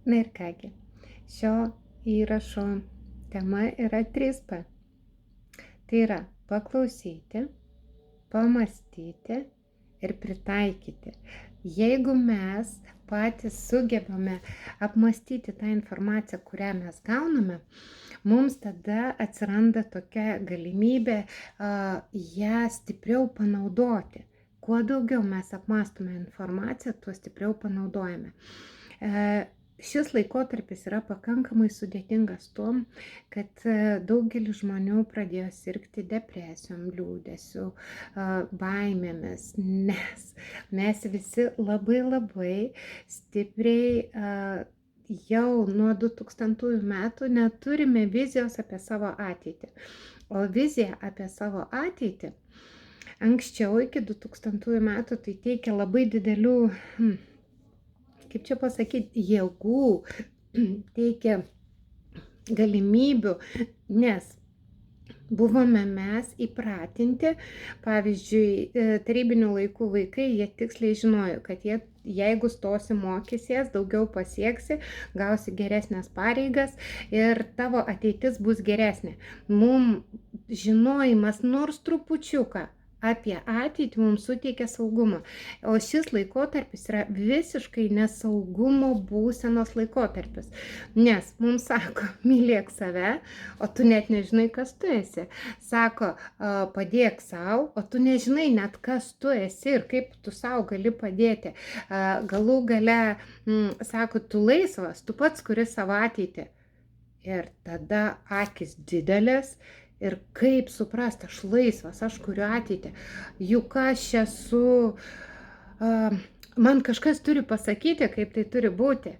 Na ir kągi, šio įrašo tema yra 3P. Tai yra paklausyti, pamąstyti ir pritaikyti. Jeigu mes patys sugebame apmąstyti tą informaciją, kurią mes gauname, mums tada atsiranda tokia galimybė ją stipriau panaudoti. Kuo daugiau mes apmąstome informaciją, tuo stipriau panaudojame. Šis laikotarpis yra pakankamai sudėtingas tuom, kad daugelis žmonių pradėjo sirgti depresijom, liūdesiu, baimėmis, nes mes visi labai stipriai jau nuo 2000 metų neturime vizijos apie savo ateitį. O vizija apie savo ateitį anksčiau iki 2000 metų tai teikia labai didelių kaip čia pasakyti, jėgų, teikia galimybių, nes buvome mes įpratinti, pavyzdžiui, tarybinių laikų vaikai, jie tiksliai žinojo, kad jeigu stosi mokysies, daugiau pasieksi, gausi geresnės pareigas ir tavo ateitis bus geresnė. Mums žinojimas nors trupučiuką apie ateitį mums suteikia saugumą. O šis laikotarpis yra visiškai nesaugumo būsenos laikotarpis. Nes mums sako, mylėk save, o tu net nežinai, kas tu esi. Sako, padėk savo, o tu nežinai net, kas tu esi ir kaip tu savo gali padėti. Galų gale, sako, tu laisvas, tu pats kuri savo ateitį. Ir tada akis didelės. Ir kaip suprasti, aš laisvas, aš kuriu ateitį. Juk aš esu, man kažkas turi pasakyti, kaip tai turi būti.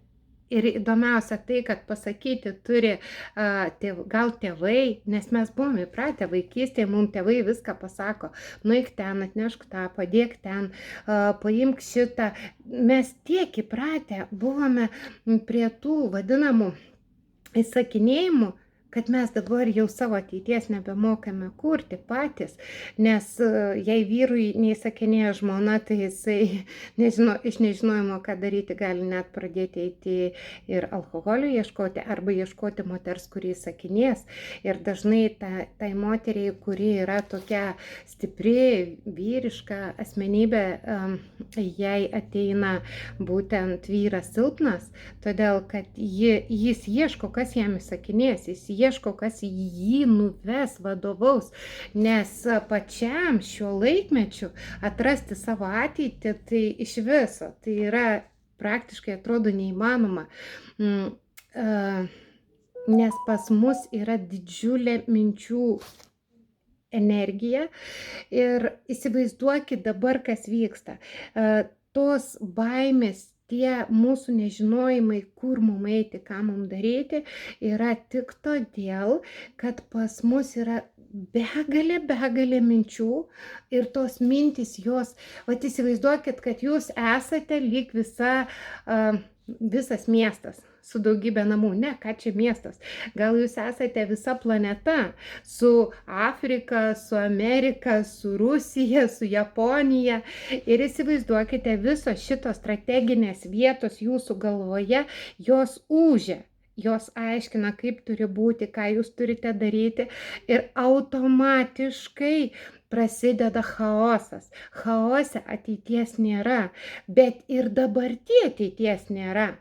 Ir įdomiausia tai, kad pasakyti turi gal tėvai, nes mes buvome įpratę vaikystėje, mums tėvai viską pasako. Nueik ten, atnešk tą, padėk ten, paimk šitą. Mes tiek įpratę buvome prie tų vadinamų įsakinėjimų, kad mes dabar jau savo ateities nebemokame kurti patys, nes jei vyrui neįsakinėja žmona, tai jisai iš nežinojimo, ką daryti, gali net pradėti eiti ir alkoholio ieškoti, arba ieškoti moters, kuri įsakinės. Ir dažnai tai moteriai, kuri yra tokia stipri, vyriška asmenybė, jai ateina būtent vyras silpnas, todėl kad jis ieško, kas jam įsakinės, jis ieško, kas jį nuves, vadovaus, nes pačiam šiuo laikmečiu atrasti savo ateitį, tai iš viso, tai yra praktiškai atrodo neįmanoma, nes pas mus yra didžiulė minčių energija ir įsivaizduokit dabar, kas vyksta. Tos baimės, tie mūsų nežinojimai, kur mums eiti, ką mums daryti, yra tik todėl, kad pas mus yra begalė minčių ir tos mintys jos, įsivaizduokit, kad jūs esate lyg visas miestas su daugybė namų. Ne, ką čia miestas? Gal jūs esate visa planeta su Afrika, su Amerika, su Rusija, su Japonija. Ir įsivaizduokite, visos šitos strateginės vietos jūsų galvoje, jos ūžia. Jos aiškina, kaip turi būti, ką jūs turite daryti. Ir automatiškai prasideda chaosas. Chaose ateities nėra, bet ir dabartie ateities nėra.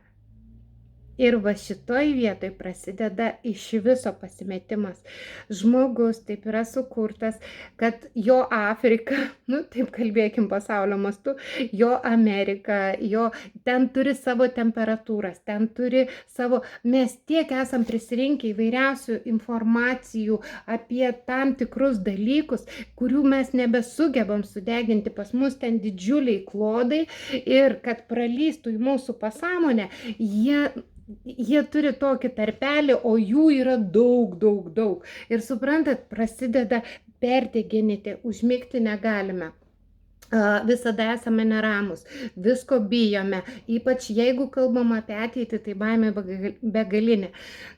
Ir va šitoj vietoj prasideda iš viso pasimetimas. Žmogus taip yra sukurtas, kad jo Afrika, taip kalbėkim pasaulio mastu, jo Amerika, jo ten turi savo temperatūras, ten turi savo, mes tiek esam prisirinkę įvairiausių informacijų apie tam tikrus dalykus, kurių mes nebesugebam sudeginti, pas mus ten didžiuliai klodai ir kad pralystų į mūsų pasąmonę, jie turi tokį tarpelį, o jų yra daug. Ir suprantat, prasideda perdeginti, užmigti negalime. visada esame neramus, visko bijome, ypač jeigu kalbam apie ateitį, tai baimė begalinė,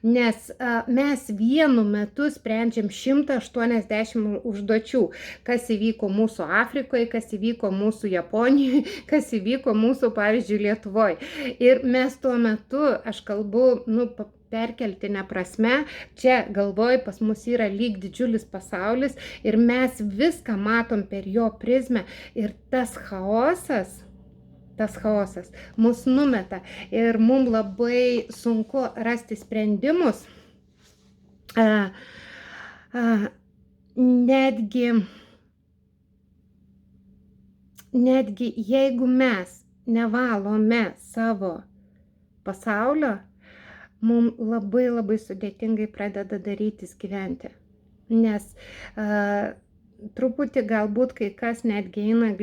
nes mes vienu metu sprendžiam 180 užduočių, kas įvyko mūsų Afrikoje, kas įvyko mūsų Japonijoje, kas įvyko mūsų, pavyzdžiui, Lietuvoje. Ir mes tuo metu, aš kalbu, perkeltinė prasme, čia galvoj pas mus yra lyg didžiulis pasaulis ir mes viską matom per jo prizmę ir tas chaosas mus numeta ir mums labai sunku rasti sprendimus, netgi jeigu mes nevalome savo pasaulio, mums labai sudėtingai pradeda darytis gyventi. Nes truputį galbūt kai kas netgi eina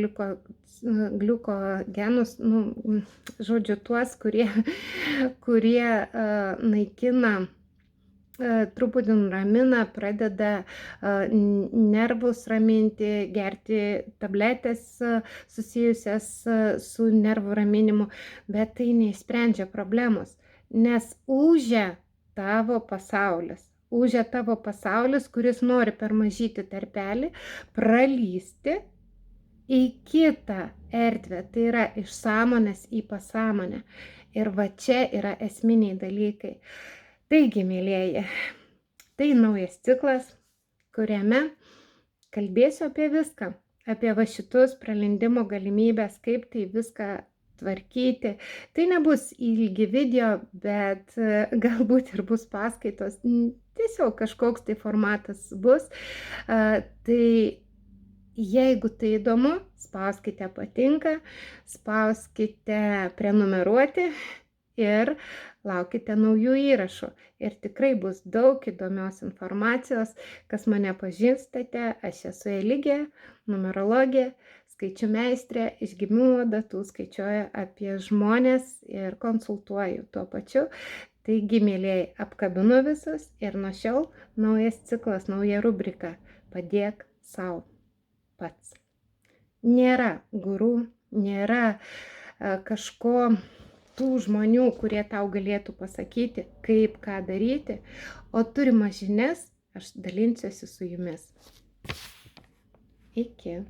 gliukogenus, žodžiu, tuos, kurie naikina, truputį nuramina, pradeda nervus raminti, gerti tabletės susijusias su nervų raminimu, bet tai neišsprendžia problemos. Nes ūžia tavo pasaulis, kuris nori per mažytį tarpelį pralysti į kitą erdvę, tai yra iš sąmonės į pasąmonę. Ir va čia yra esminiai dalykai. Taigi, mėlieji, tai naujas ciklas, kuriame kalbėsiu apie viską, apie va šitus pralindimo galimybės, kaip tai viską tvarkyti. Tai nebus ilgi video, bet galbūt ir bus paskaitos, tiesiog kažkoks tai formatas bus. Tai jeigu tai įdomu, spauskite patinka, spauskite prenumeruoti ir laukite naujų įrašų. Ir tikrai bus daug įdomios informacijos, kas mane pažįstate, aš esu Eligė, numerologė, skaičių meistrė, iš gimimo datų skaičiuoju apie žmonės ir konsultuoju tuo pačiu. Taigi, mėlėjai, apkabinu visus ir nuo šiol naujas ciklas, nauja rubrika – padėk sau pats. Nėra guru, nėra kažko tų žmonių, kurie tau galėtų pasakyti, kaip ką daryti, o turimas žinias aš dalinsiuosi su jumis. Iki.